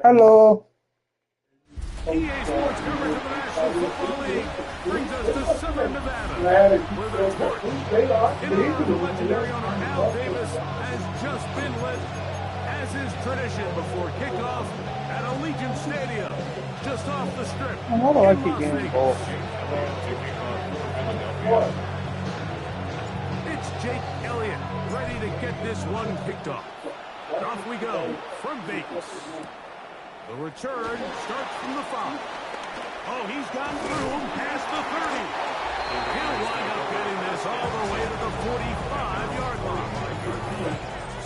Hello. EA Sports coverage of the National Football League brings us to Southern Nevada, where the torch in honor of the legendary owner Al Davis has just been lit, as is tradition before kickoff at Allegiant Stadium, just off the Strip Why do I in keep Las getting Vegas. involved? It's Jake Elliott ready to get this one kicked off. Off we go from Vegas. The return starts from the 5. Oh, he's gone through past the 30. He'll wind up getting this all the way to the 45-yard line.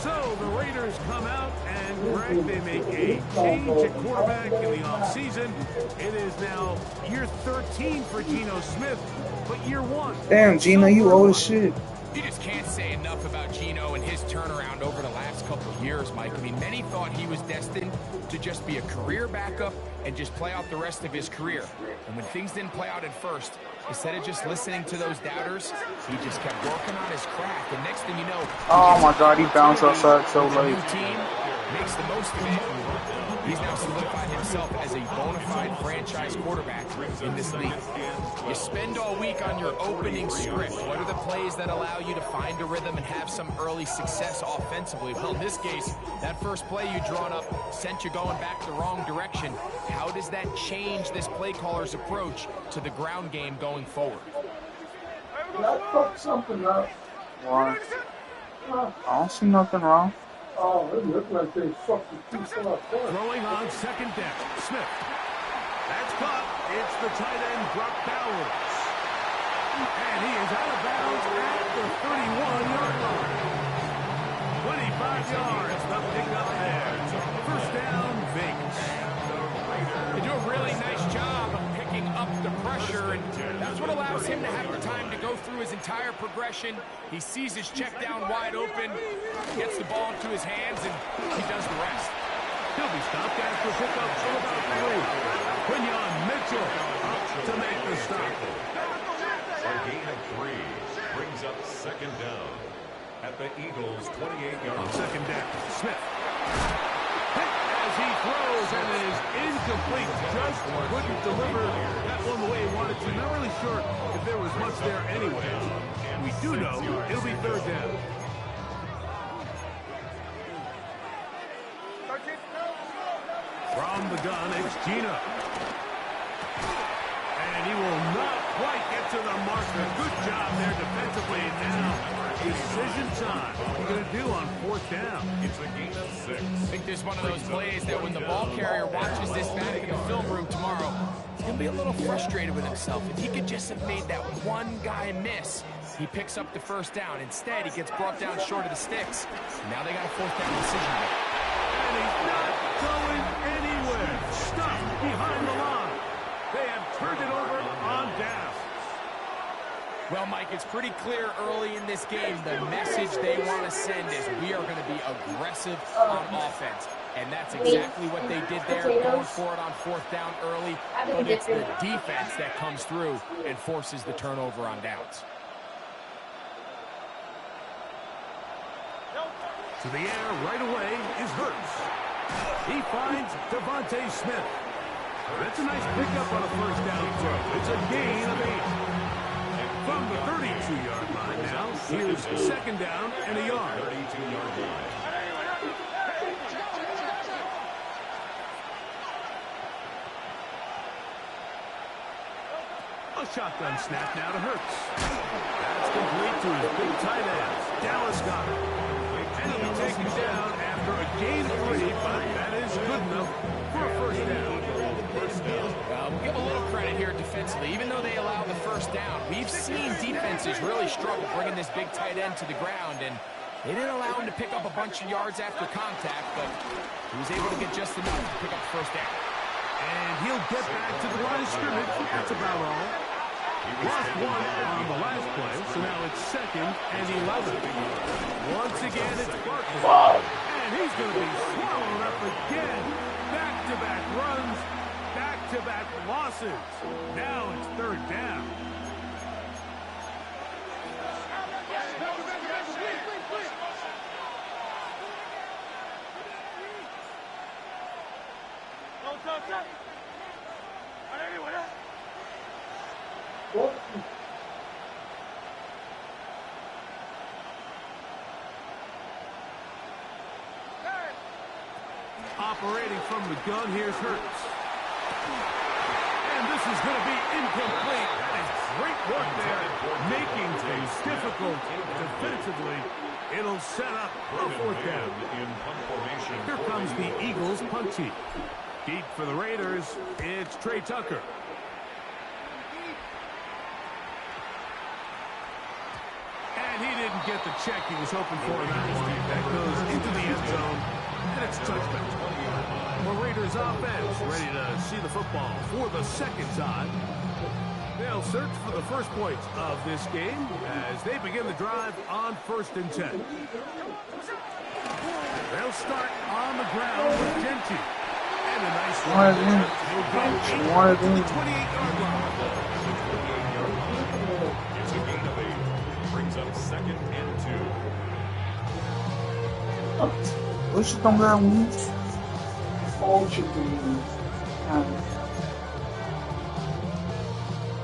So the Raiders come out, and Greg, they make a change at quarterback in the offseason. It is now year 13 for Geno Smith, but year 1. Damn, Gino, you old as shit. You just can't say enough about Geno and his turnaround over the last couple of years, Mike. I mean, many thought he was destined to just be a career backup and just play out the rest of his career. And when things didn't play out at first, instead of just listening to those doubters, he just kept working on his craft. And next thing you know, Oh my God, he bounced outside so late. new team makes the most of it. He's now solidified himself as a bona fide franchise quarterback in this league. You spend all week on your opening script. What are the plays that allow you to find a rhythm and have some early success offensively? Well, in this case, that first play you drawn up sent you going back the wrong direction. How does that change this play caller's approach to the ground game going forward? I fucked something up. Why? I don't see nothing wrong. Oh, it looked like they fucked the people up there. Throwing on second down, Smith. That's caught. It's the tight end, Brock Bowers. And he is out of bounds at the 31-yard line. 25 yards, the pickup there. First down, Vegas. They do a really nice job of picking up the pressure, and that's what allows him to have the time to go through his entire progression. He sees his check down wide open, gets the ball into his hands, and he does the rest. He'll be stopped after pickup of about 3. Quinyon Mitchell up to make the stop. A gain of 3 brings up second down at the Eagles' 28-yard On second down, Smith. As he throws, and it is incomplete. Just couldn't deliver that one the way he wanted to. Not really sure if there was much there anyway. We do know it'll be third down. From the gun, it's Geno. And he will not quite get to the marker. Good job there defensively. Now, decision time. What are you going to do on fourth down? It's a gain of 6. I think there's one of those plays that when the ball carrier watches this back in the film room tomorrow, he'll be a little frustrated with himself. If he could just have made that one guy miss, he picks up the first down. Instead, he gets brought down short of the sticks. Now they got a fourth down decision to make. And he's not going anywhere. Stopped behind the line. They have turned it over on down. Well, Mike, it's pretty clear early in this game the message they want to send is we are going to be aggressive on offense. And that's exactly what they did there, going for it on fourth down early. But it's the defense that comes through and forces the turnover on downs. To the air right away is Hurts. He finds Devontae Smith. That's a nice pickup on a first down throw. It's a gain of 8. From the 32-yard line now, here's second down and a yard. 32-yard line. A shotgun snap now to Hurts. That's complete to his big tight end, Dallas Goedert. And he'll be taken down after a gain of 3, but that is good enough for a first down. We'll give a little credit here defensively. Even though they allow the first down, we've seen defenses really struggle bringing this big tight end to the ground, and they didn't allow him to pick up a bunch of yards after contact, but he was able to get just enough to pick up the first down. And he'll get back to the line of scrimmage. That's about all. Lost 1 on the last play, so now it's second and 11. Once again, it's Barkley. Wow. And he's going to be swallowed up again. Back-to-back runs, back-to-back losses. Now it's third down. Operating from the gun, here's Hurts. And this is going to be incomplete. That is great work there, making things difficult defensively. It'll set up a fourth down. Here comes the Eagles punt team. Deep for the Raiders, it's Trey Tucker. And he didn't get the check he was hoping for in that one. That goes into the end zone, and it's a touchback. The Raiders offense ready to see the football for the second time. They'll search for the first points of this game as they begin the drive on 1st and 10. They'll start on the ground with Gentry. And a nice run. He'll go 8 to the 28-yard line. It's a gain of 8. Brings up 2nd and 2. Oxe, estão ganhando.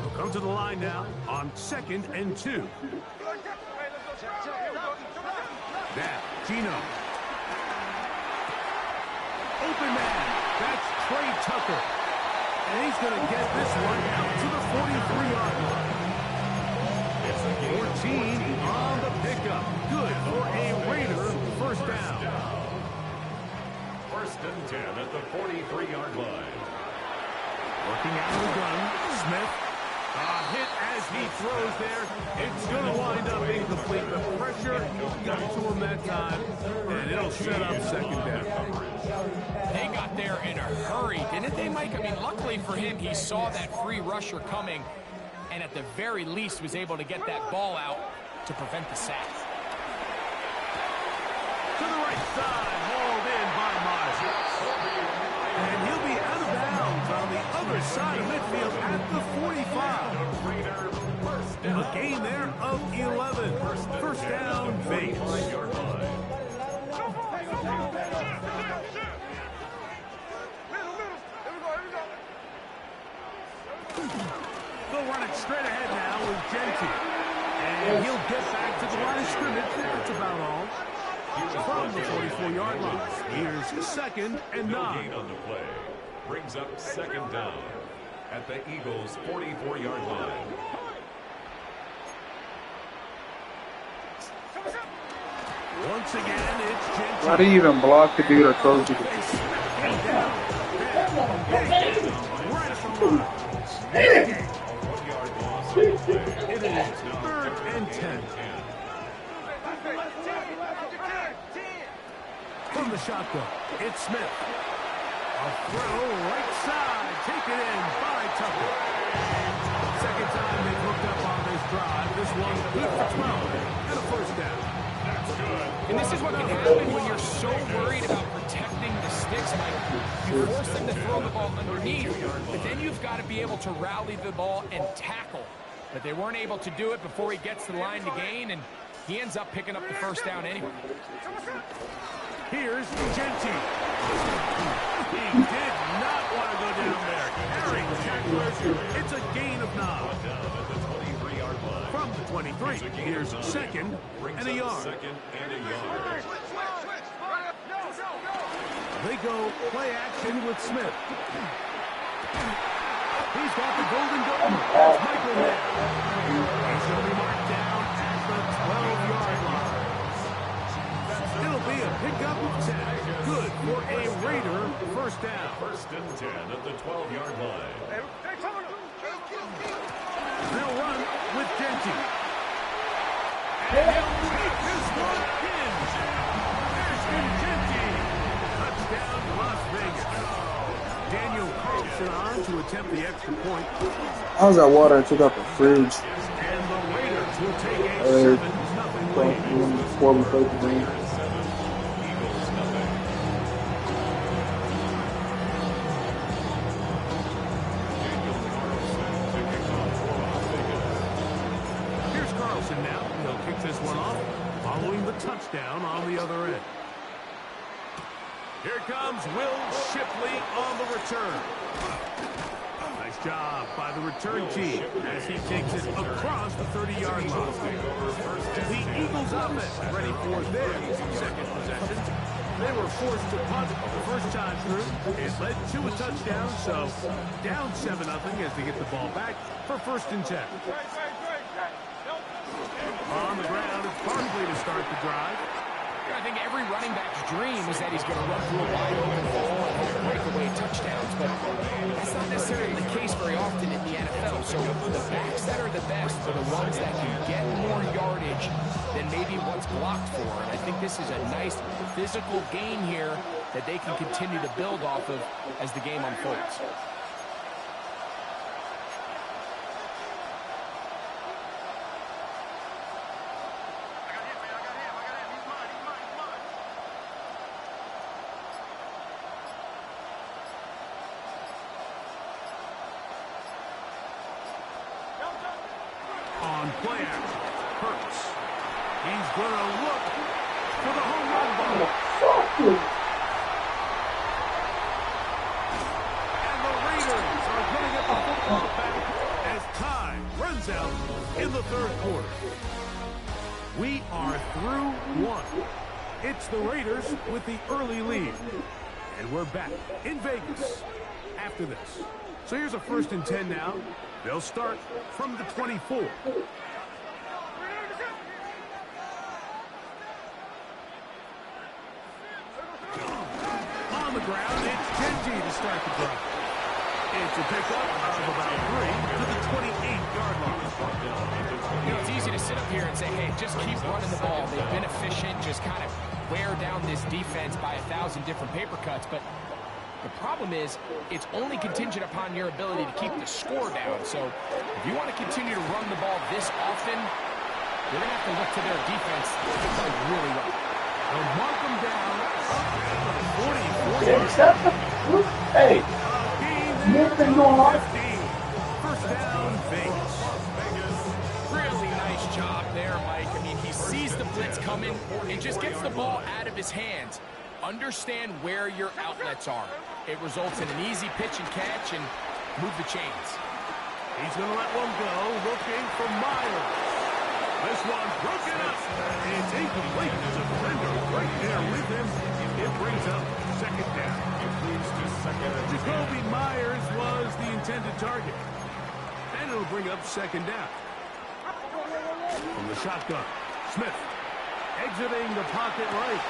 We'll come to the line now on 2nd and 2. Now, Gino. Open man. That's Trey Tucker. And he's going to get this one out to the 43-yard line. It's a 14 on the pickup. Good for a Raider first down. 1st and 10 at the 43-yard line. Working out of the gun, Smith. Hit as he throws there. It's going to wind up incomplete. The pressure got to him that time, and it'll set up 2nd down. They got there in a hurry, didn't they, Mike? I mean, luckily for him, he saw that free rusher coming, and at the very least was able to get that ball out to prevent the sack. To the right side, hauled in by Myers. And he'll be out of bounds on the other side of midfield at the 45. A gain there of 11. First down, Vegas. They'll run it straight ahead now with Gentry. And he'll get back to the line of scrimmage. That's about all. From the 44-yard line. Here's 2nd and 9. Gain on the play. Brings up 2nd down at the Eagles' 44-yard line. Once again, it's Gentry. Why do you even block the dude or close you? Right at the line. It is 3rd and 10. From the shotgun, it's Smith. A throw right side, taken in by Tucker. Second time they've hooked up on this drive. This one good for 12 and a first down. That's good. And this is what can happen when you're so worried about protecting the sticks, Mike. You force them to throw the ball underneath, but then you've got to be able to rally the ball and tackle. But they weren't able to do it before he gets to the line to gain, and he ends up picking up the first down anyway. Here's Gentry. He did not want to go down there. Carrying tacklers. It's a gain of 9. From the 23. Here's 2nd and a yard. They go play action with Smith. He's got the golden goal. That's Michael Mann. He's going to be marked down at the 12-yard line. It'll be a pickup of 10. Good for a Raider first down. 1st and 10 at the 12-yard line. They'll run with Gentry. And he'll take this one in. There's Gentry. Touchdown, Las Vegas. Daniel Carlson on to attempt the extra point. I was at water and took out the fridge. And the Raiders will take a 7-0 lead. Before we played the game. Here's Carlson now. He'll kick this one off following the touchdown on the other end. Here comes Will Shipley on the return. Nice job by the return team as he takes it across the 30-yard line. The Eagles offense ready for their second possession. They were forced to punt the first time through. It led to a touchdown, so down 7-0 as they get the ball back for 1st and 10. On the ground, it's Barkley to start the drive. I think every running back's dream is that he's going to run through a wide open ball and have breakaway touchdowns, but that's not necessarily the case very often in the NFL. So the backs that are the best are the ones that can get more yardage than maybe what's blocked for. And I think this is a nice physical gain here that they can continue to build off of as the game unfolds. On play action, Hurts. He's going to look for the home run ball. And the Raiders are going to get the football back as time runs out in the 3rd quarter. We are through 1. It's the Raiders with the early lead. And we're back in Vegas after this. So here's a 1st and 10 now. They'll start from the 24. On the ground, it's Genji to start the drive. It's a pickup of about 3 to the 28-yard line. You know, it's easy to sit up here and say, hey, just keep running the ball. They've been efficient, just kind of wear down this defense by 1,000 different paper cuts. But the problem is, it's only contingent upon your ability to keep the score down. So if you want to continue to run the ball this often, you're going to have to look to their defense to play really well. They'll mark them down up at the 40. Hey, Nothing going on. 1st down, Vegas. Really nice job there, Mike. I mean, he sees the blitz coming and just gets the ball out of his hands. Understand where your outlets are. It results in an easy pitch and catch and move the chains. He's going to let one go, looking for Myers. This one broken up. It's incomplete. There's a defender right there with him. It brings up 2nd down. Jacoby Myers was the intended target. And it'll bring up 2nd down. From the shotgun, Smith exiting the pocket right.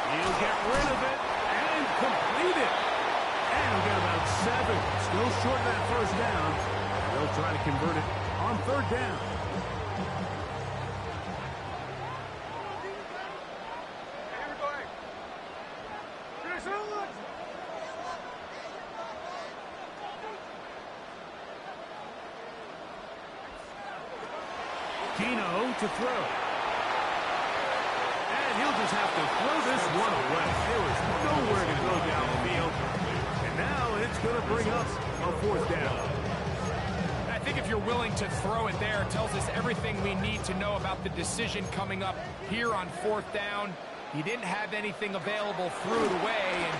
He'll get rid of it and complete it. And he'll get about 7. Still short of that 1st down. They'll try to convert it on 3rd down. Gino to throw. And he'll just have to throw this one away. There was nowhere to go down the field. And now it's going to bring up a 4th down. I think if you're willing to throw it there, it tells us everything we need to know about the decision coming up here on 4th down. He didn't have anything available, threw it away, and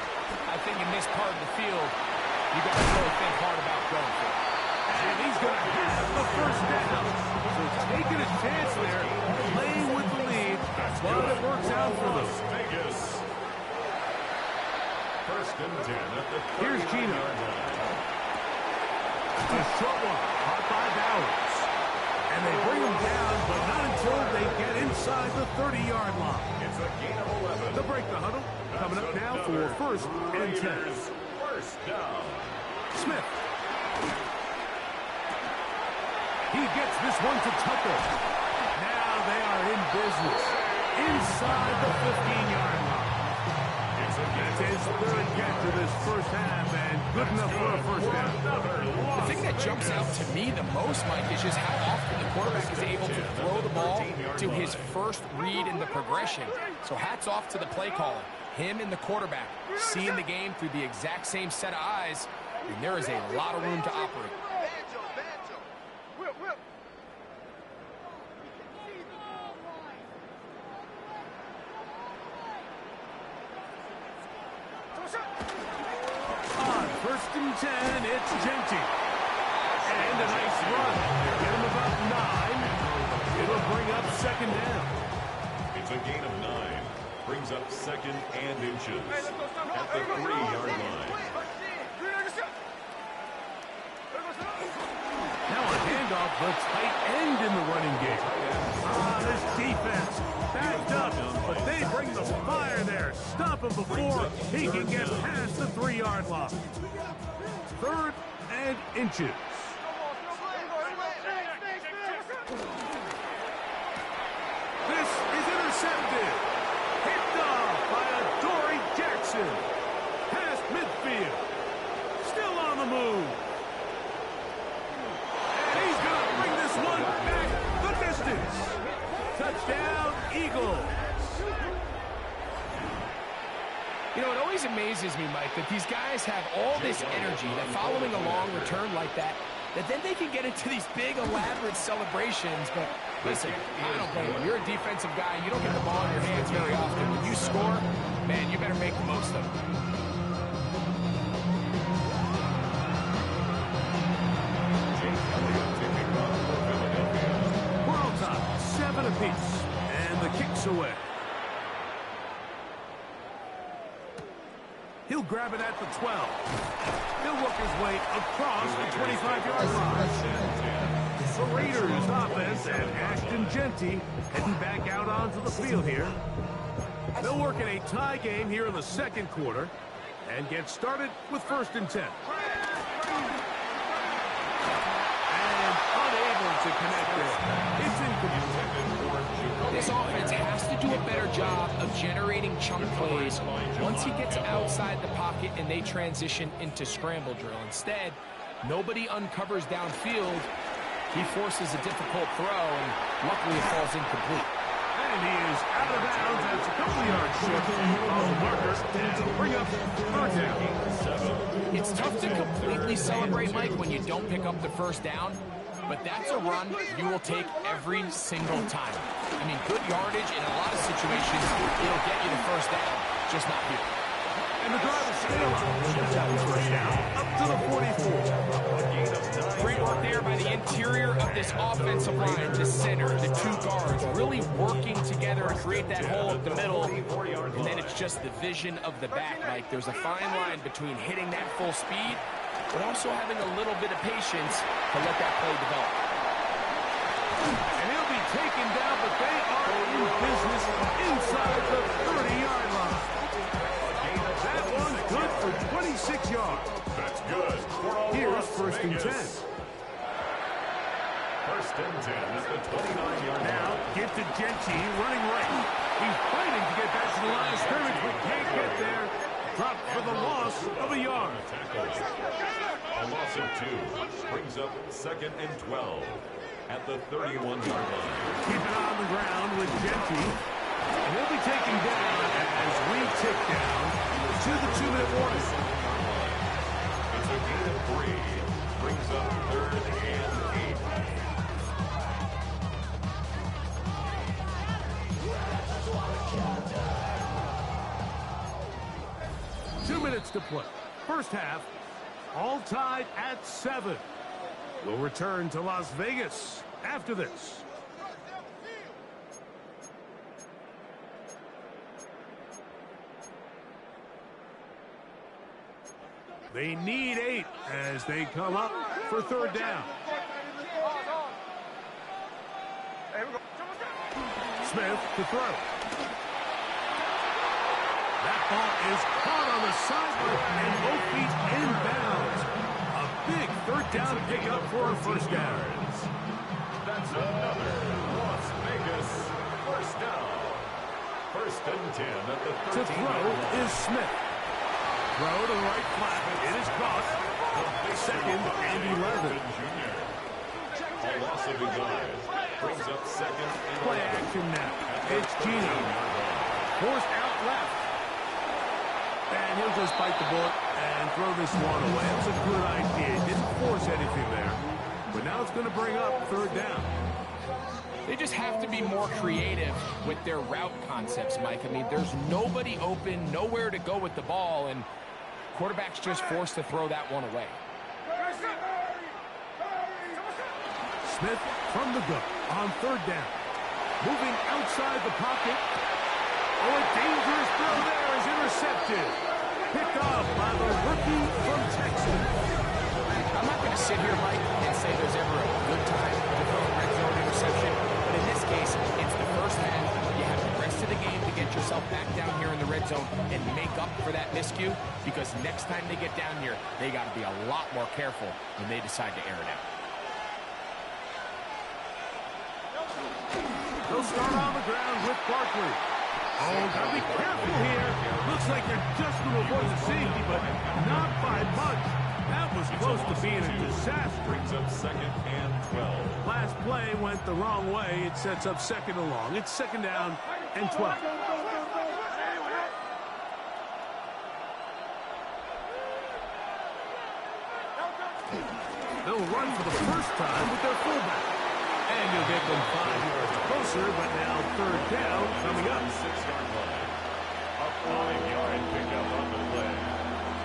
I think in this part of the field, you got to really think hard about going for it. And he's going to get the 1st down. So taking a chance there, playing with the lead, but it works out for them. Vegas. 1st and 10 at the 30. Here's Gino. A short one, caught by Bowers. And they bring him down, but not until they get inside the 30-yard line. It's a gain of 11. They'll break the huddle. Coming up now for 1st and 10. 1st down. Smith. He gets this one to Tucker. Now they are in business. Inside the 15-yard line. That's his 3rd catch of this 1st half, and good enough for a 1st down. The thing that jumps out to me the most, Mike, is just how often the quarterback is able to throw the ball to his first read in the progression. So hats off to the play caller. Him and the quarterback seeing the game through the exact same set of eyes, and there is a lot of room to operate. First and 10, it's Genty. And a nice run. Get him about 9. It'll bring up second down. It's a gain of 9. Brings up second and inches at the 3-yard line. Now a handoff, the tight end in the running game. This defense backed up, but they bring the fire there. Stop him before he can get past the 3-yard line. Third and inches. This is intercepted. Picked off by Adoree Jackson. Past midfield. Still on the move. And he's going to bring this one back the distance. Touchdown, Eagles. You know, it always amazes me, Mike, that these guys have all this energy, that following a long return like that then they can get into these big, elaborate celebrations. But listen, I don't blame you. You're a defensive guy. You don't get the ball in your hands very often. When you score, man, you better make the most of it. We're on top, 7 apiece, and the kick's away. He'll grab it at the 12. He'll work his way across the 25-yard line. The Raiders offense and Ashton Genty heading back out onto the field here. They'll work in a tie game here in the second quarter and get started with first and 10. And unable to connect there. It's incomplete. This offense has to do a better job of generating chunk plays once he gets outside the pocket and they transition into scramble drill. Instead, nobody uncovers downfield. He forces a difficult throw, and luckily it falls incomplete. And he is out of bounds. That's a couple of yards short of the marker. And bring up third down. It's tough to completely celebrate, Mike, when you don't pick up the first down. But that's a run you will take every single time. I mean, good yardage in a lot of situations, it'll get you the first down, just not here. And the drive is still on. First down, up to the 44. Great work there by the interior of this offensive line, the center, the 2 guards, really working together to create that hole up the middle. And then it's just the vision of the back, Mike. There's a fine line between hitting that full speed but also having a little bit of patience to let that play develop. And he'll be taken down, but they are in business inside the 30-yard line. That one's good for 26 yards. That's good. Here's first and 10. First and 10 at the 29-yard line. Now, get to Genty running right. He's fighting to get back to the line of scrimmage, but can't get there. Dropped for the loss of a yard. A loss of 2 brings up second and 12 at the 31-yard line. Keep it on the ground with Genty. And he'll be taken down as we tick down to the 2-minute warning. It's a gain of 3. Brings up third and 8. Two minutes to play. First half, all tied at 7. We'll return to Las Vegas after this. They need 8 as they come up for third down. Smith to throw. That ball is caught on the sideline and both feet inbounds. A big third down pickup for a first down. That's another Las Vegas first down. First and 10 at the 13. To throw is Smith. Throw to the right flat. It is caught. Second and 11. A loss of a yard. Brings up second and Play action now. It's Gino. Forced out left. And he'll just bite the bullet and throw this one away. That's a good idea. He didn't force anything there. But now it's going to bring up third down. They just have to be more creative with their route concepts, Mike. I mean, there's nobody open, nowhere to go with the ball. And Quarterback's just forced to throw that one away. Smith from the gun on third down. Moving outside the pocket. Oh, a dangerous throw there is intercepted. Picked off by the rookie from Texas. I'm not going to sit here, Mike, and say there's ever a good time to throw a red zone interception, but in this case, it's the first half. You have the rest of the game to get yourself back down here in the red zone and make up for that miscue, because next time they get down here, they got to be a lot more careful when they decide to air it out. They'll start on the ground with Barkley. Oh, gotta be careful here. Looks like they're just going to avoid the safety, but not by much. That was close to being a disaster. Brings up 2nd and 12. Last play went the wrong way. It sets up 2nd and long. It's 2nd down and 12. They'll run for the first time with their fullback. And you'll get them 5 yards closer, but now 3rd down coming up. 6-yard line. A 5-yard pickup on the play.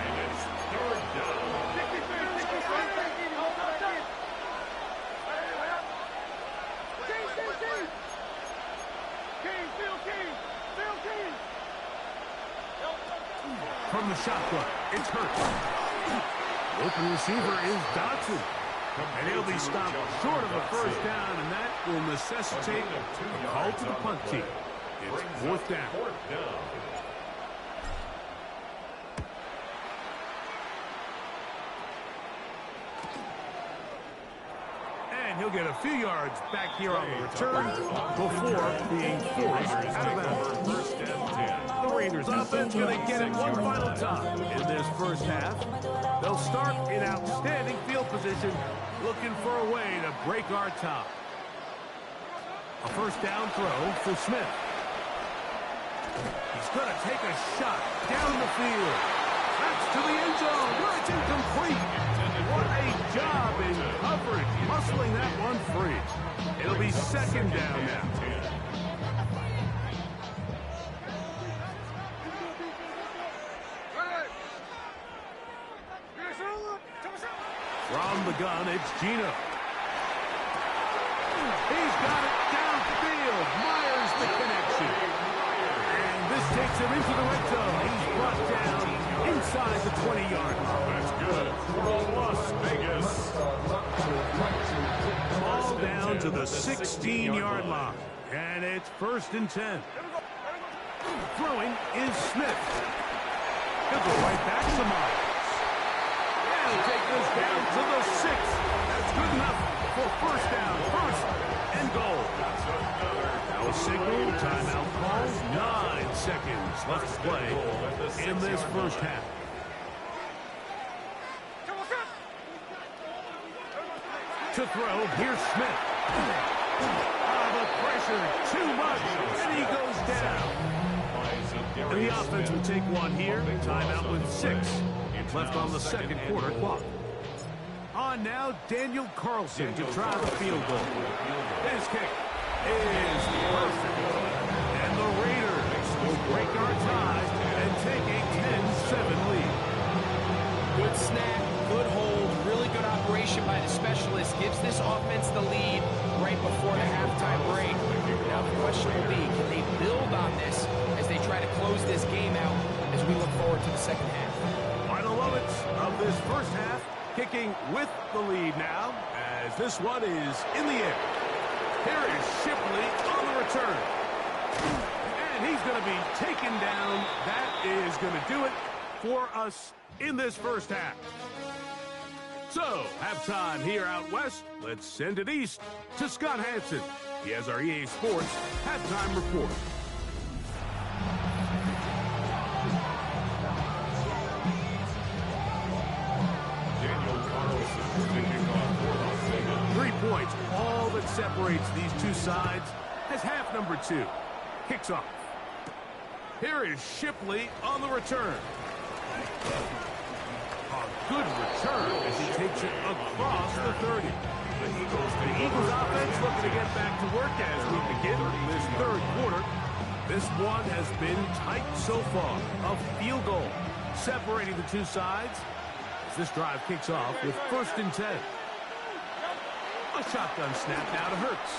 And it's 3rd down. From the shotgun, it's Hurts. Open receiver is Dodson. And he'll be stopped short of a 1st down, and that will necessitate a call to the punt team. It's 4th down. 4th down. And he'll get a few yards back here on the return before being forced out of bounds. 1st and 10. The Raiders offense going to get it one final time in this first half. They'll start in outstanding field position, looking for a way to break our tie. A 1st down throw for Smith. He's going to take a shot down the field. That's to the end zone, where it's incomplete. What a job in coverage, muscling that one free. It'll be 2nd down now. From the gun, it's Gino. He's got it downfield. Myers the connection. And this takes him into the red zone. He's brought down inside the 20-yard line. That's good. For Las Vegas. Ball down to the 16-yard line. And it's 1st and 10. Throwing is Smith. He'll go right back to Myers. He'll take this down to the 6. That's good enough for 1st down, 1st and goal. Now a signal, timeout call, 9 seconds left to play in this first half. To throw, here's Smith. The pressure, too much, and he goes down. And the offense will take one here, timeout with 6. Left on the 2nd quarter clock. On now, Daniel Carlson to try the field goal. His kick is perfect. And the Raiders will break our tie and take a 10-7 lead. Good snap, good hold, really good operation by the specialist. Gives this offense the lead right before the halftime break. Now the question will be, can they build on this as they try to close this game out as we look forward to the 2nd half? Final moments of this first half, kicking with the lead now, as this one is in the air. Here is Shipley on the return. And he's going to be taken down. That is going to do it for us in this first half. So, halftime here out west. Let's send it east to Scott Hansen. He has our EA Sports halftime report. Daniel Carlson picking on for Las Vegas. 3 points, all that separates these two sides, as half number 2 kicks off. Here is Shipley on the return. A good return as he takes it across the 30. The Eagles offense looking to get back to work as we begin this 3rd quarter. This one has been tight so far. A field goal separating the two sides. As this drive kicks off with 1st and 10. A shotgun snap now to Hurts.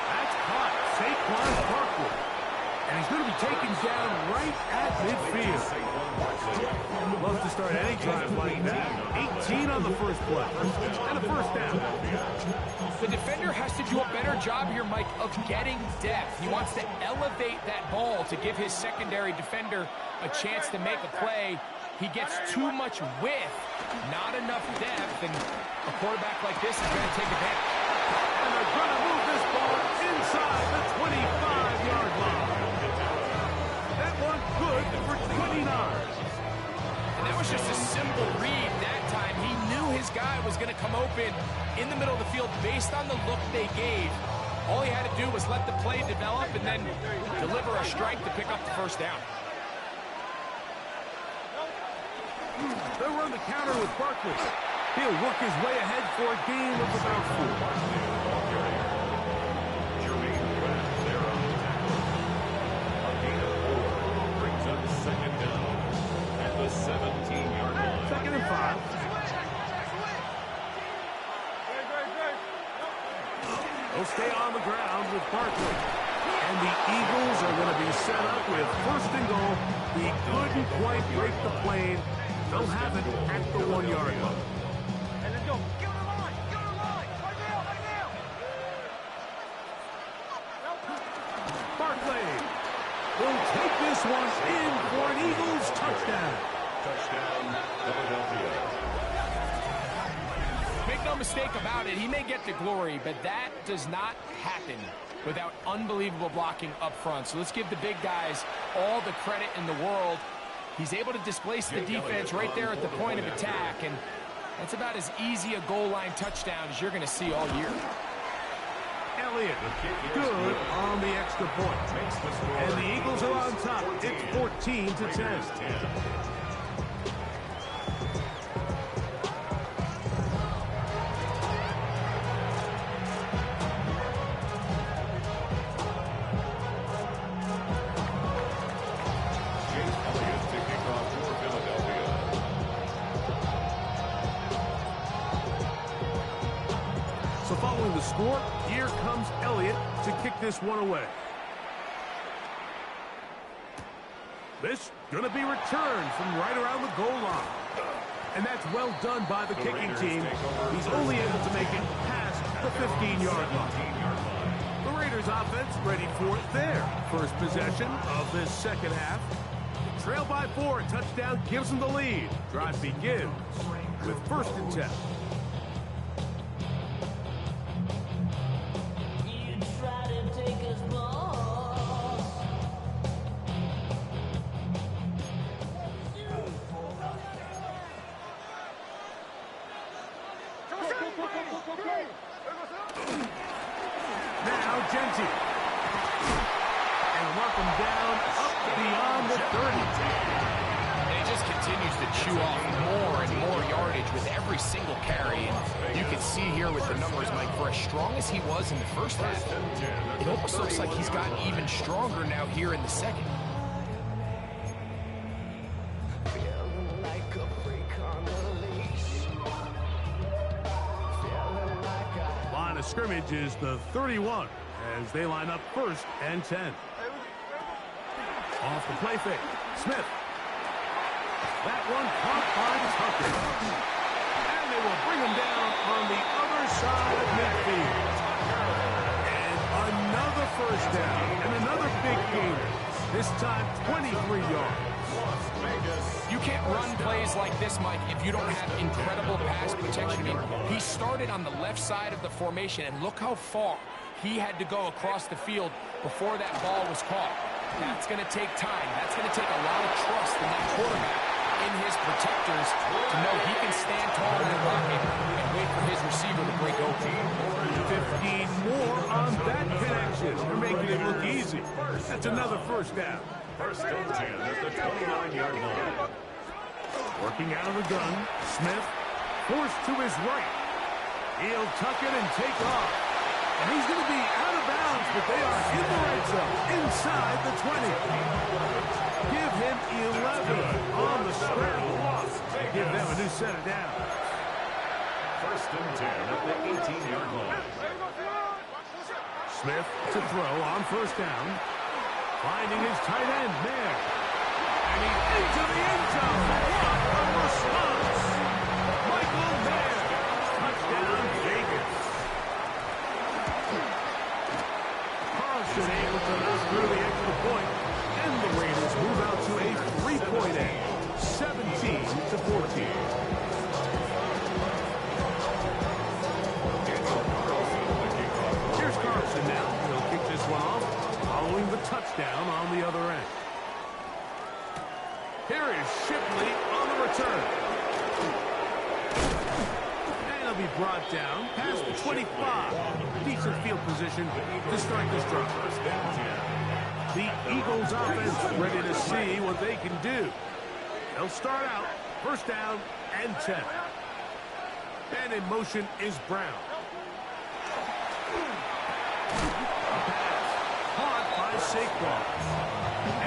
That's caught. Saquon Barkley. And he's going to be taken down right at midfield. Love to start any drive like that. 18 on the first play. And a first down. The defender has to do a better job here, Mike, of getting depth. He wants to elevate that ball to give his secondary defender a chance to make a play. He gets too much width, not enough depth, and a quarterback like this is going to take advantage. And they're going to move this ball inside the 25-yard line. That one good for 29. And that was just a simple read that time. He knew his guy was going to come open in the middle of the field based on the look they gave. All he had to do was let the play develop and then deliver a strike to pick up the first down. They'll run the counter with Barkley. He'll work his way ahead for a gain of about 17-yard line. 2nd and 5. They'll stay on the ground with Barkley. And the Eagles are going to be set up with 1st and goal. He couldn't quite break the plane. They'll have it at the 1-yard line. Barkley will take this one in for an Eagles touchdown. Touchdown, Philadelphia. Make no mistake about it, he may get the glory, but that does not happen without unbelievable blocking up front. So let's give the big guys all the credit in the world. He's able to displace the defense right there at the point of attack, and that's about as easy a goal line touchdown as you're going to see all year. Elliott, good on the extra point. And the Eagles are on top. It's 14-10. So following the score, here comes Elliott to kick this one away. This going to be returned from right around the goal line. And that's well done by the kicking team. He's only able to make it past the 15-yard line. The Raiders offense ready for their first possession of this second half. Trail by 4, touchdown gives them the lead. Drive begins with 1st and 10. Now Genty. And mark him down up beyond the 30. And he just continues to chew off more and more yardage with every single carry. And you can see here with the numbers, Mike, for as strong as he was in the first half, it almost looks like he's gotten even stronger now here in the second. Line of scrimmage is the 31 as they line up 1st and 10. Off the play fake. Smith. That one caught by Tucker. And they will bring him down on the other side of midfield. And another first down. And another big gain. This time 23 yards. You can't run plays like this, Mike, if you don't have incredible pass protection. I mean, he started on the left side of the formation, and look how far he had to go across the field before that ball was caught. That's going to take time. That's going to take a lot of trust in that quarterback, in his protectors, to know he can stand tall in the pocket and wait for his receiver to break open. 15 more on that connection. They're making it look easy. That's another first down. 1st and 10 at the 29-yard line. Working out of the gun, Smith forced to his right. He'll tuck it and take off. And he's going to be out of bounds but they are in the red zone, inside the 20. Give him 11 on the scramble. Give them a new set of downs. First and 10 at the 18-yard line. Smith to throw on first down. Finding his tight end there. And he's into the end zone. What a response. Michael there. Touchdown, Vegas. Carlson able to knock through the extra point. And the Raiders move out to a 3-point edge. 17-14. Here's Carlson now. He'll kick this one off, following the touchdown on the other end. Here is Shipley on the return. And he'll be brought down past the 25. Decent field position to start this drive. The Eagles offense ready to see what they can do. They'll start out first down and 10. And in motion is Brown. Caught by Saquon.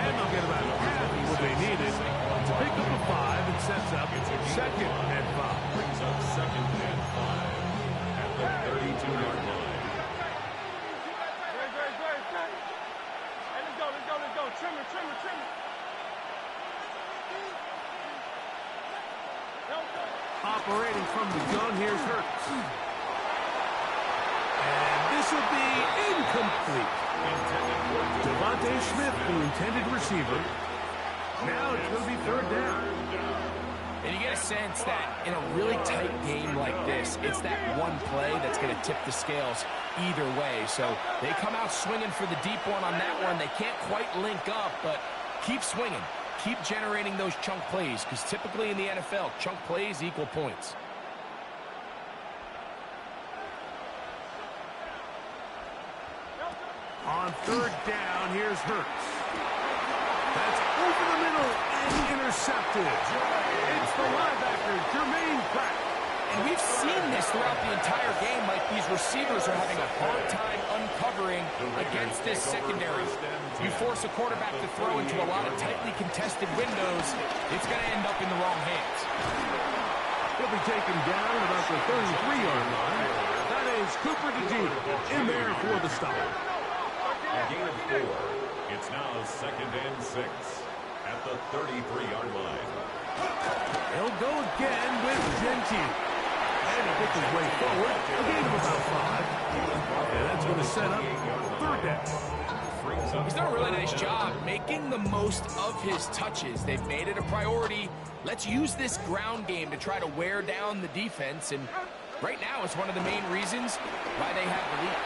And they'll get about half of what they needed to pick up a 5 and sets up second and 5. Brings up second and 5 at the 32-yard line. Let's go. Trim it. Operating from the gun, here's Hurts. And this will be incomplete. Devontae Smith, the intended receiver. Now it's going to be third down. And you get a sense that in a really tight game like this, it's that one play that's going to tip the scales either way. So they come out swinging for the deep one on that one. They can't quite link up, but keep swinging. Keep generating those chunk plays, because typically in the NFL, chunk plays equal points. On third down, here's Hurts. That's over the middle and intercepted. It's the linebacker, Jermaine Pratt. And we've seen this throughout the entire game, like these receivers are having a hard time uncovering against this secondary. You force a quarterback to throw into a lot of tightly contested windows, it's going to end up in the wrong hands. He'll be taken down at about the 33-yard line. That is Cooper DeJean in there for the stop. A gain of 4. It's now second and 6 at the 33-yard line. They'll go again with Gentile. And he picks his way forward. A gain of about 5. And that's going to set up third down. He's done a really nice job making the most of his touches. They've made it a priority. Let's use this ground game to try to wear down the defense. And right now, it's one of the main reasons why they have the lead.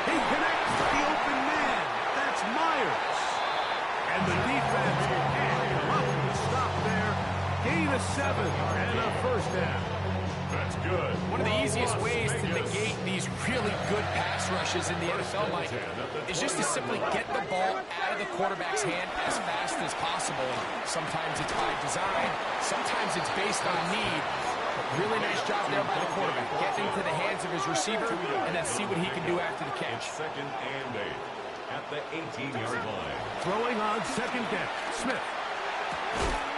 He connects the open man. That's Myers. And the defense can't come up with a stop there. Gain of 7 and a first down. That's good. One of the easiest ways to negate these really good pass rushes in the NFL, Mike, is just to simply get the ball out of the quarterback's hand as fast as possible. Sometimes it's by design, sometimes it's based on need. But really nice job there by the quarterback. Get into the hands of his receiver and then see what he can do after the catch. Second and 8 at the 18-yard line. Throwing on second down. Smith.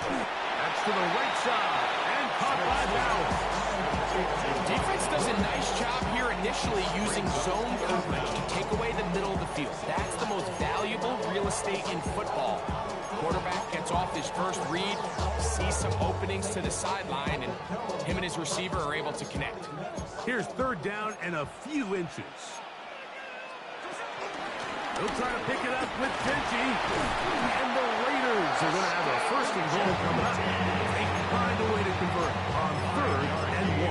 That's to the right side. And caught by Dallas. Defense does a nice job here initially using zone coverage to take away the middle of the field. That's the most valuable real estate in football. Quarterback gets off his first read, sees some openings to the sideline, and him and his receiver are able to connect. Here's third down and a few inches. They'll try to pick it up with Genty. And the Raiders are going to have a first and goal coming up. They can find a way to convert on third and 1.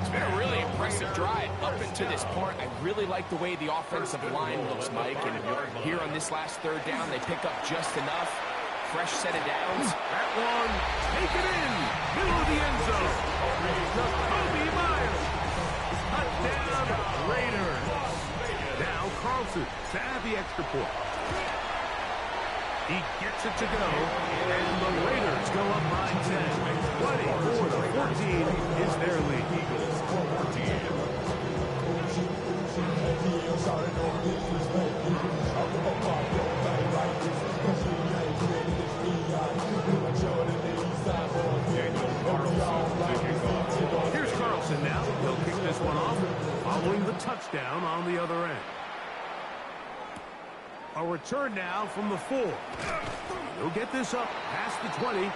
It's been a really impressive drive up until this point. I really like the way the offensive line looks, Mike. And here on this last third down, they pick up just enough. Fresh set of downs. That one, take it in. Middle of the end zone. Jacoby Myers. Touchdown, Raiders. Now Carlson to add the extra point. He gets it to go, and the Raiders go up by 10. 24-14 is their lead. Eagles 14. Here's Carlson now. He'll kick this one off, following the touchdown on the other end. A return now from the 4. He'll get this up past the 20.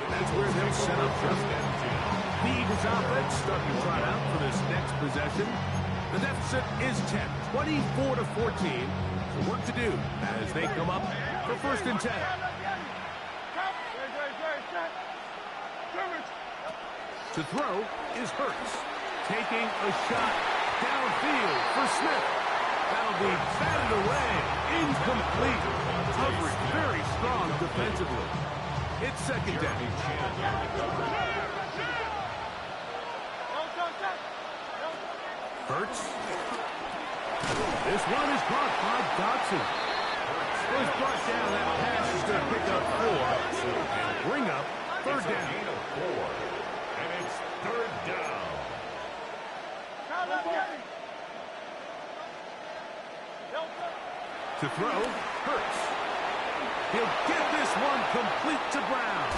That's where they'll set up just the Eagles offense starting to trot out for this next possession. The deficit is 10, 24-14. So work to do as they come up for 1st and 10. To throw is Hurts, taking a shot downfield for Smith. That'll be batted away, incomplete. Coverage very strong defensively. It's 2nd down. Hurts. This one is caught by Dotson. Was brought down. That pass is going to pick up 4 and bring up 3rd down. And it's 3rd down. To throw, Hurts. He'll get this one complete to Brown.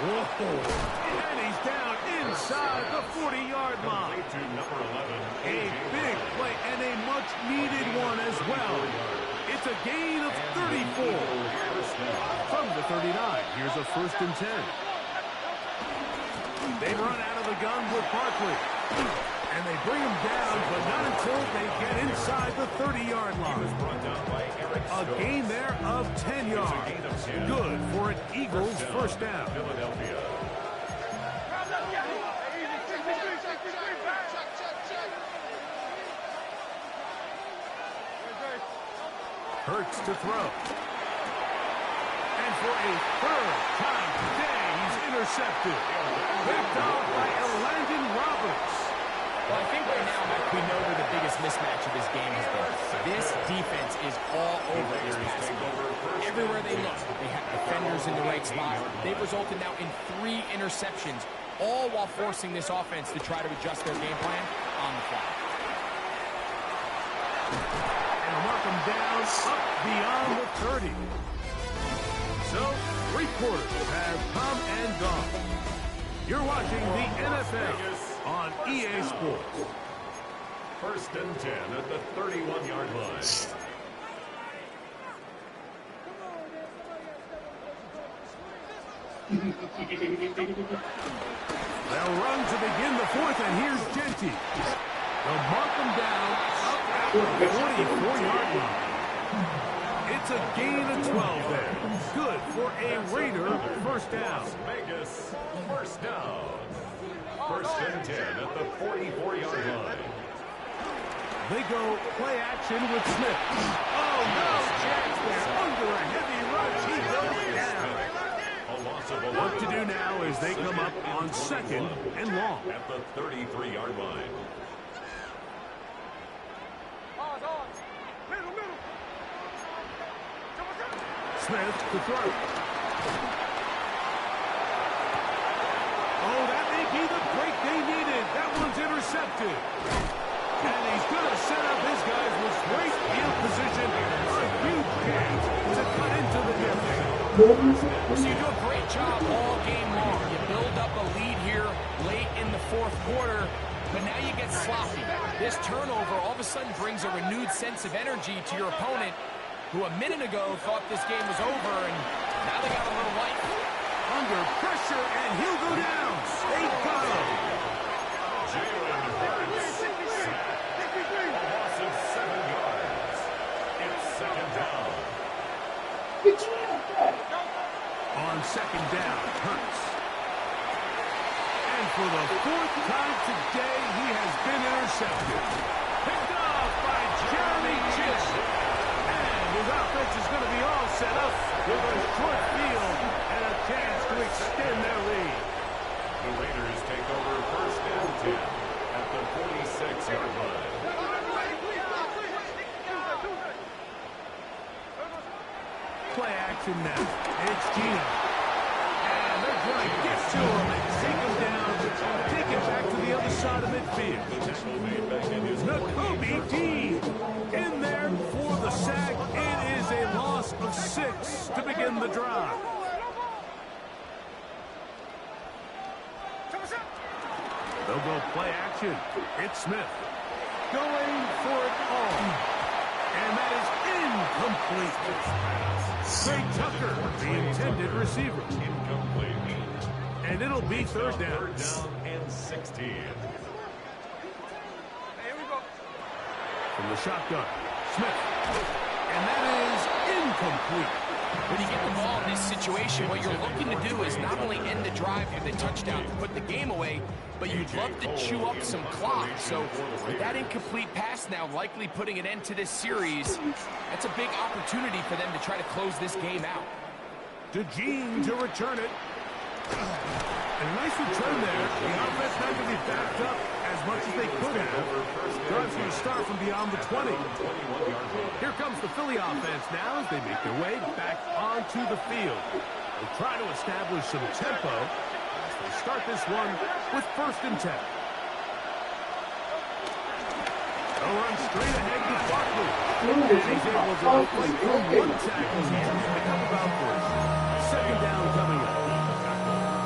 Whoa. And he's down inside the 40-yard line. Complete to number 11. A big play and a much-needed one as well. It's a gain of 34. From the 39, here's a 1st and 10. They run out of the gun with Barkley. And they bring him down, but not until they get inside the 30-yard line. A gain there of 10 yards. Good for an Eagles 1st down. Philadelphia. Hurts to throw. And for a 3rd time today, he's intercepted. Picked off by Landon Roberts. Well, I think right now, Matt, we know where the biggest mismatch of this game has been. This defense is all over this passing game. Everywhere they look, they have defenders in the right spot. They've resulted now in 3 interceptions, all while forcing this offense to try to adjust their game plan on the fly. And mark them down up beyond the 30. So, 3 quarters have come and gone. You're watching the NFL on EA Sports. 1st and 10 at the 31-yard line. They'll run to begin the 4th, and here's Genty. They'll mark them down up at the 44-yard line. It's a gain of 12 there. Good for a Raider 1st down. Vegas, 1st down. 1st and 10 at the 44-yard line. They go play action with Smith. Oh, no chance there. Under a heavy rush, he goes down. A loss of 11. What to do now as they come up on 2nd and long. At the 33-yard line. Smith to throw. Oh, that may be the break they needed. That one's intercepted. And he's going to set up his guys with great field position. A huge chance to cut into the difference. So you do a great job all game long. You build up a lead here late in the 4th quarter, but now you get sloppy. This turnover all of a sudden brings a renewed sense of energy to your opponent, who a minute ago thought this game was over, and now they got a little life. Under pressure, and he'll go down. They got him. Jalen Hurts. A loss of 7 yards. It's 2nd down. On 2nd down, Hurts. And for the 4th time today, he has been intercepted. Picked off by Jeremy Chisholm. And his offense is going to be all set up with a short field and a chance to extend their lead. The Raiders take over 1st and 10 at the 46-yard line. Play action now. It's Gino. And they're going to get to him and take him down, take it back to the other side of midfield. The tackle made back in his Nakobe Dean of 6 to begin the drive. They'll go play action. It's Smith going for it all. And that is incomplete. Trey Tucker, the intended receiver. Incomplete. And it'll be third down. Third down and 16. From the shotgun, Smith. And that is incomplete. When you get the ball in this situation, what you're looking to do is not only end the drive with a touchdown to put the game away, but you'd love to chew up some clock. So with that incomplete pass now likely putting an end to this series, that's a big opportunity for them to try to close this game out. DeJean to return it. And a nice return there. The offense not going to be backed up as much as they could have. Drive's going to start from beyond the 20. Here comes the Philly offense now as they make their way back onto the field. They'll try to establish some tempo as they start this one with 1st and 10. They'll run straight ahead to Barkley. And he's able to fight through 1 tackle here and pick up about 3. 2nd down coming up.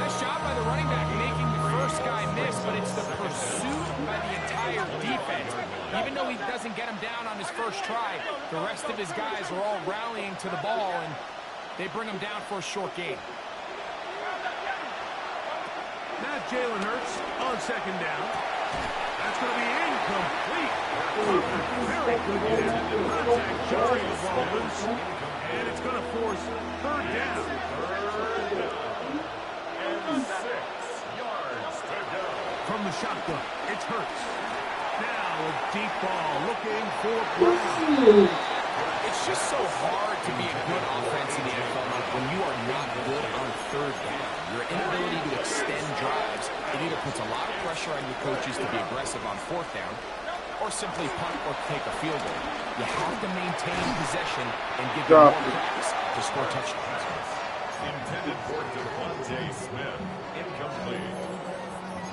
Nice job by the running back making the first guy miss, but it's the pursuit by the entire defense. Even though he doesn't get him down on his first try, the rest of his guys are all rallying to the ball, and they bring him down for a short gain. Now Jalen Hurts on 2nd down. That's going to be incomplete. Very good contact, jarring the ball loose, and it's going to force 3rd down. And 6 yards to go. From the shotgun, it's Hurts. Now a deep ball looking for Brown. It's just so hard to be a good offense in the NFL when you are not good on 3rd down. Your inability to extend drives, it either puts a lot of pressure on your coaches to be aggressive on 4th down, or simply punt or take a field goal. You have to maintain possession and give them more cracks to score touchdowns. Intended for Devontae Smith. Incomplete.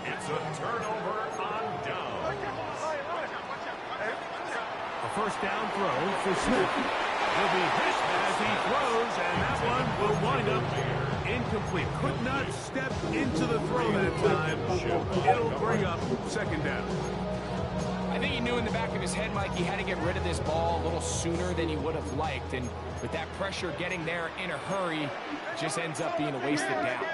It's a turnover on down. A 1st down throw for Smith. He'll be hit as he throws, and that one will wind up incomplete. Could not step into the throw that time. It'll bring up 2nd down. I think he knew in the back of his head, Mike, he had to get rid of this ball a little sooner than he would have liked. And with that pressure getting there in a hurry, it just ends up being a wasted down.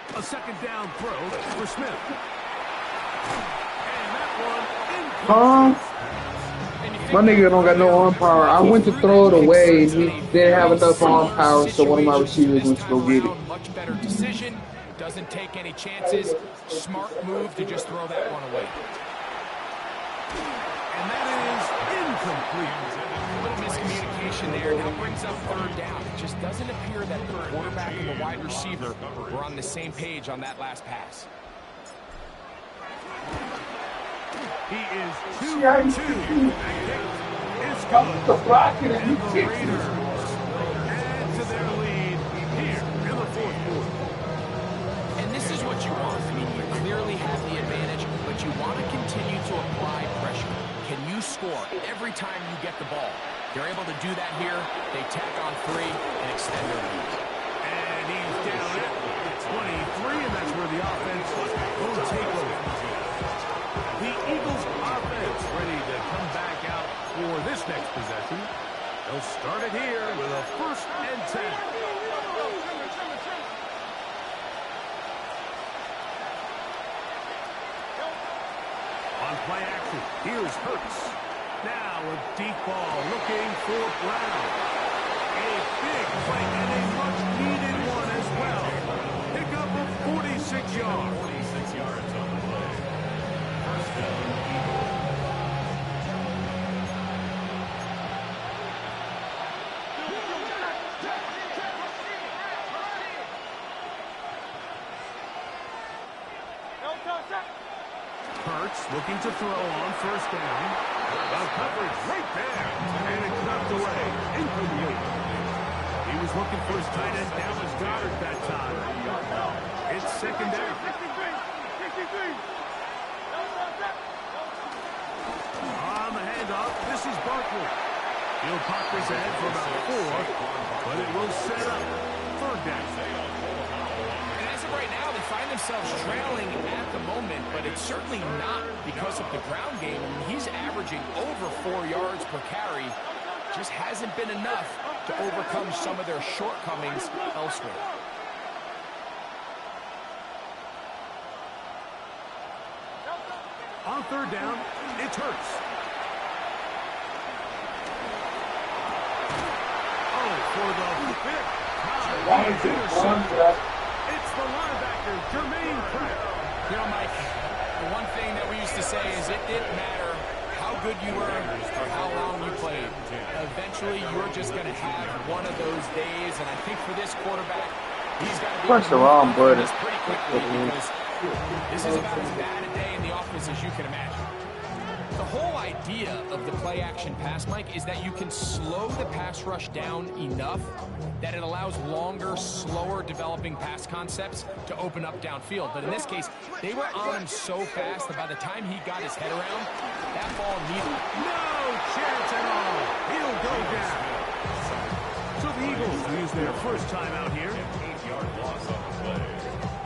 A 2nd down throw for Smith. And that one incomplete. My nigga don't got no arm power. I went to throw it away, and he didn't have enough arm power, so one of my receivers went to go get it. Much better decision. Doesn't take any chances. Smart move to just throw that one away. And that is incomplete. A little miscommunication there. Now brings up 3rd down. It just doesn't appear that the quarterback and the wide receiver were on the same page on that last pass. He is 2-2. It's good. And the Raiders add to their lead here in the 4th quarter. And this is what you want. I mean, you clearly have the advantage, but you want to continue to apply pressure. Can you score every time you get the ball? They're able to do that here. They tack on 3 and extend their lead. And he's down at 23, and that's where the offense will take over. The Eagles offense ready to come back out for this next possession. They'll start it here with a 1st and 10. On play action, here's Hurts. Now a deep ball looking for Brown. A big play and a much-needed one as well. Pick up of 46 yards. 46 yards on the play. 1st down. Hurts looking to throw on 1st down. Well, coverage right there. And it's knocked away. Incomplete. He was looking for his tight end. That was Goddard that time. It's 2nd down. This is Barkley. He'll pop this ahead for about 4, but it will set up 3rd down. And as of right now, they find themselves trailing at the moment, but it's certainly not because of the ground game. I mean, he's averaging over 4 yards per carry. Just hasn't been enough to overcome some of their shortcomings elsewhere. On 3rd down, it's Hurts. Oh, for the pick. It's the linebacker, Jermaine Pratt. You know, Mike, the one thing that we used to say is it didn't matter how good you were or how long you played. Eventually, you're just going to have one of those days, and I think for this quarterback, he's got to be Press the wrong button. pretty quickly because this is about as bad a day in the office as you can imagine. The whole idea of the play-action pass, Mike, is that you can slow the pass rush down enough that it allows longer, slower developing pass concepts to open up downfield. But in this case, they were on him so fast that by the time he got his head around, that ball needed. No chance at all. He'll go down. So the Eagles use their first timeout here. 8-yard loss on the play.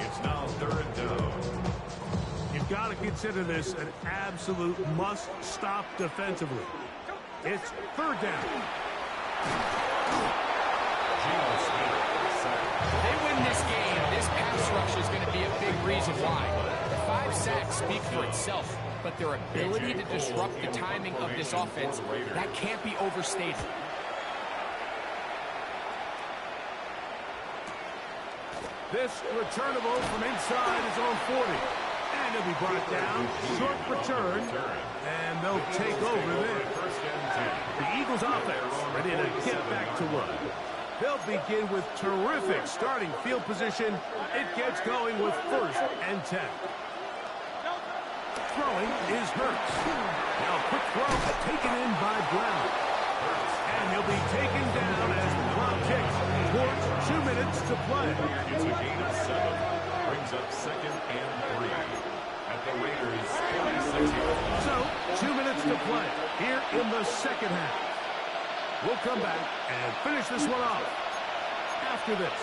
It's now 3rd down. You've got to consider this an absolute must-stop defensively. It's 3rd down. If they win this game, this pass rush is going to be a big reason why. The 5 sacks speak for itself, but their ability to disrupt the timing of this offense, that can't be overstated. This returnable from inside his own 40. And he'll be brought down. Short return. And they'll take over there. The Eagles offense ready to get back to work. They'll begin with terrific starting field position. It gets going with 1st and 10. Throwing is Hurts. Now quick throw taken in by Brown. And he'll be taken down as the clock ticks towards 2 minutes to play. It's a gain of 7. Brings up 2nd and 3. At the Raiders' 46 yards. So, 2 minutes to play here in the 2nd half. We'll come back and finish this one off after this.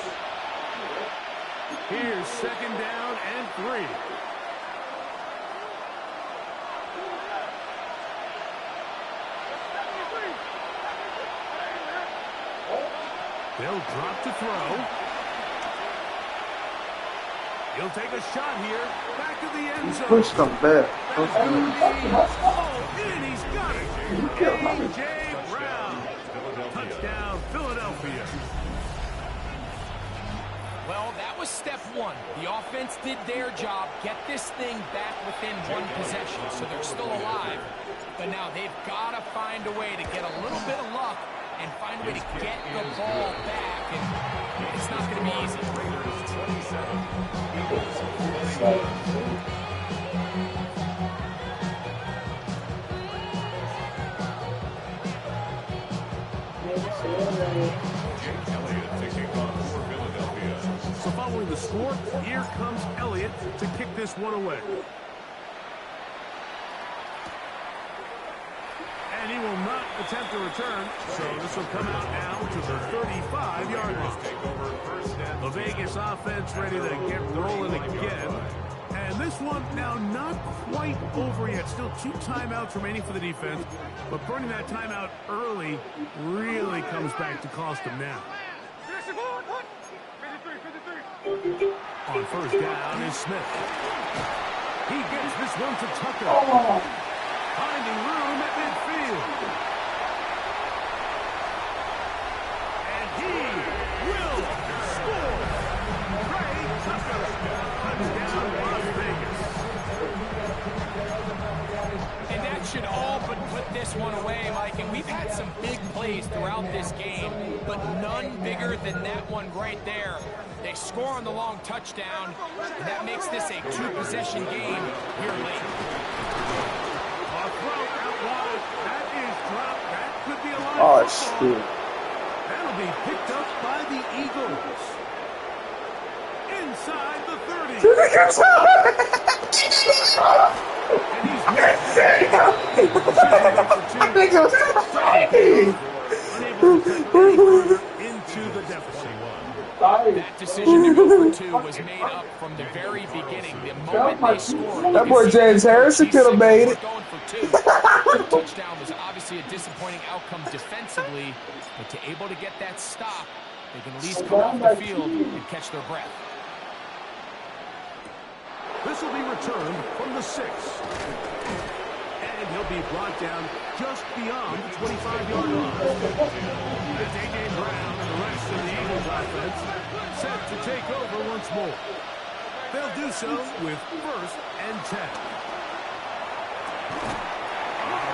Here's 2nd down and 3. They'll drop to throw. He'll take a shot here. Back of the end zone. Push them back. Oh, and he's got it. A.J. Brown. Touchdown, Philadelphia. Well, that was step 1. The offense did their job, get this thing back within 1 possession, so they're still alive. But now they've got to find a way to get a little bit of luck and find a way to get the ball back, and it's not going to be easy. Raiders 27. Eagles 21. So following the score, here comes Elliott to kick this one away. And he will not attempt a return, so this will come out now to the 35-yard line. The Vegas offense ready to get rolling again. And this one now not quite over yet. Still 2 timeouts remaining for the defense. But burning that timeout early really comes back to cost them now. On 1st down is Smith. He gets this one to Tucker. Finding room at midfield. And he will score. Ray Tucker. Touchdown, Las Vegas. And that should all but put this one away, Mike. And we've had some big plays throughout this game, but none bigger than that one right there. They score on the long touchdown, and that makes this a 2-possession game here late. That is dropped. That could be a line. Oh, shit. That'll be picked up by the Eagles. inside the 30. To the control. And he's missed. Unable to cut any further into the deficit. That decision to go for 2 was made up from the very beginning. The moment they scored, That boy James Harrison could have made it. Going for 2. The touchdown was obviously a disappointing outcome defensively, but to able to get that stop, they can at least come off the field and catch their breath. This will be returned from the 6. And he'll be brought down just beyond the 25-yard line. As A.J. Brown and the rest of the Eagles offense set to take over once more. They'll do so with 1st and 10.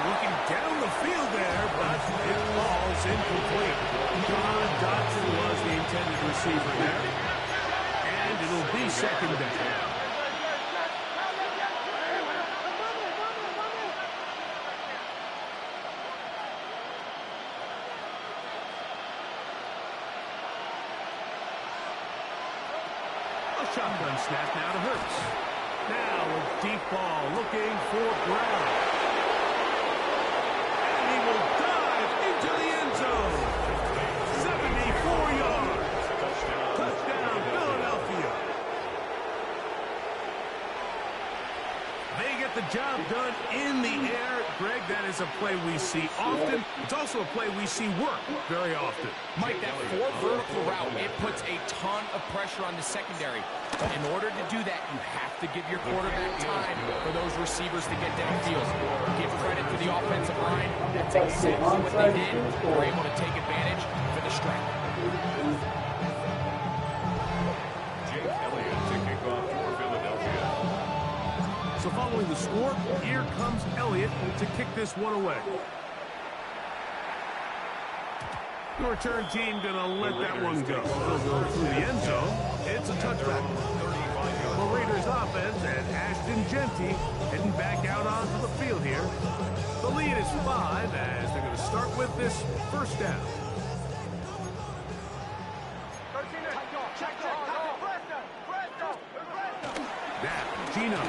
Looking down the field there, but it falls incomplete. John Dodson was the intended receiver there. And it'll be 2nd down. Shotgun snap now to Hurts. Now a deep ball looking for Brown. And he will dive into the end zone. 74 yards. Touchdown, Philadelphia. They get the job done in the air. Greg, that is a play we see often. It's also a play we see work very often. Mike, that 4 vertical route, it puts a ton of pressure on the secondary. But in order to do that, you have to give your quarterback time for those receivers to get downfield. Give credit to the offensive line. That's exactly what they did. They were able to take advantage for the strike. Jake Elliott to kick off for Philadelphia. So following the score, here comes Elliott to kick this one away. The return team gonna let that one go. It'll go through the end zone. It's a touchback. The Raiders offense and Ashton Genty heading back out onto the field here. The lead is 5 as they're gonna start with this 1st down. Now, Gino.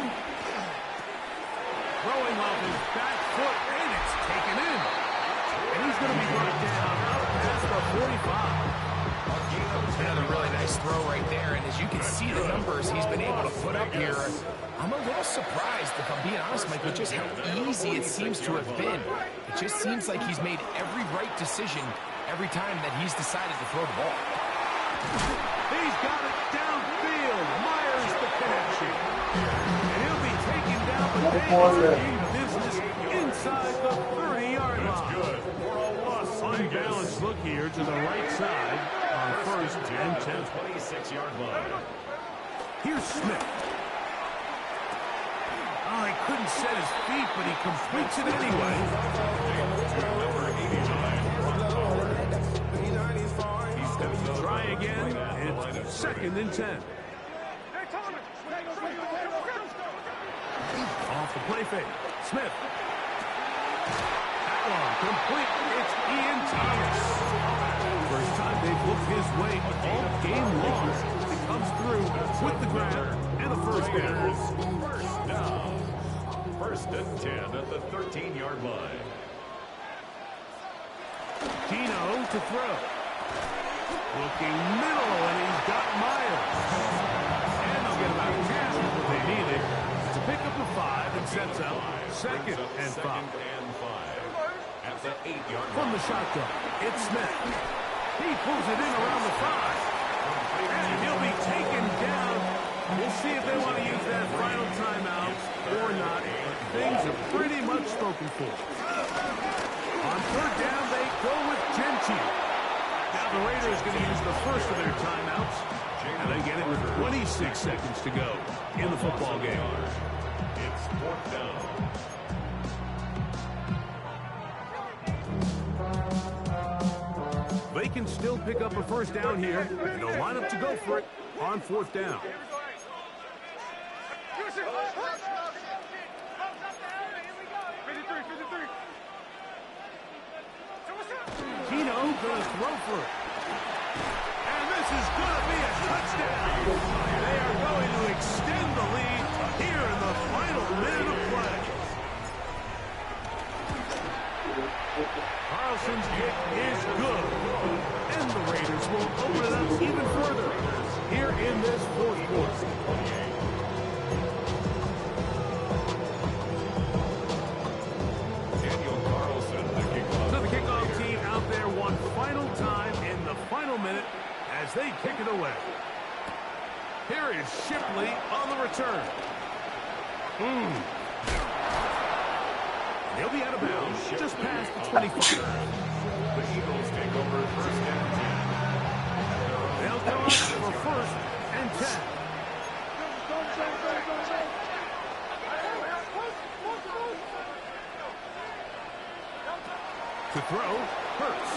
Throwing off his back foot, and it's taken in. And he's going to be brought down past the 45. Another really nice throw right there, and as you can see the numbers he's been able to put up here, I'm a little surprised, if I'm being honest, Mike, with just how easy it seems to have been. It just seems like he's made every right decision every time that he's decided to throw the ball. He's got it downfield. Myers the connection. And he'll be taken down, but they in business inside the 30-yard line. Good. For a loss. Unbalanced look here to the right side on 1st and 10. 26-yard line. Here's Smith. Oh, he couldn't set his feet, but he completes it anyway. Number 89. He steps up. Try again. It's 2nd and 10. Off the play fake. Smith. That one complete. It's Ian Thomas. First time they've looked his way all game long. He comes through with the grab and a 1st down. First down. 1st and 10 at the 13-yard line. Gino to throw. Looking middle, and he's got Myers. And they'll get about half of what they needed to pick up a 5 and sets up 2nd and 5. At the 8-yard line. From the shotgun, it's Smith. He pulls it in around the 5. And he'll be taken down. We'll see if they want to use that final timeout or not. Things are pretty much spoken for. On 3rd down, they go with Genty. Now the Raiders going to use the first of their timeouts. And they get it with 26 seconds to go in the football game. It's 4th down. They can still pick up a 1st down here. And they'll line up to go for it on 4th down. Gino going to throw for it. And this is going to be a touchdown. They kick is good. And the Raiders will open it up even further here in this fourth quarter. So the kickoff team out there one final time in the final minute as they kick it away. Here is Shipley on the return. He'll be out of bounds just past the 25. The Eagles take over first and 10. They'll come up for first and 10. To throw, Hurts.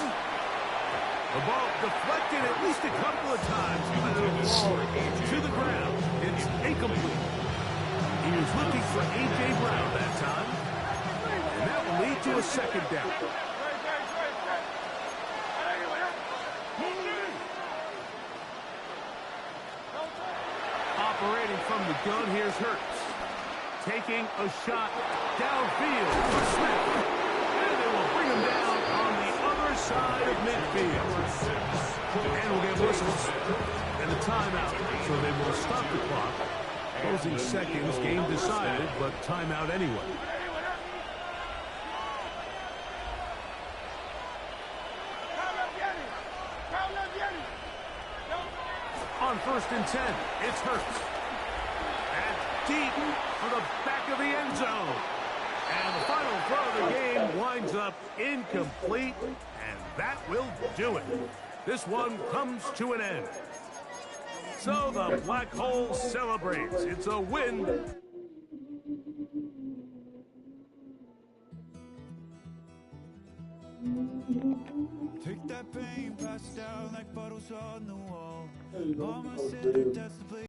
The ball deflected at least a couple of times, but it'll fall to the ground. It's incomplete. He was looking for A.J. Brown that time, and that will lead to a second down. Operating from the gun, here's Hurts. Taking a shot downfield for Smith. And they will bring him down on the other side of midfield. And we'll get whistles and a timeout. So they will stop the clock. Closing seconds, game decided, but timeout anyway. On first and 10, it's Hurts. And deep for the back of the end zone. And the final throw of the game winds up incomplete, and that will do it. This one comes to an end. So the Black Hole celebrates. It's a win. Take that pain, pass it down like puddles on the wall. Mama said it, that's the place.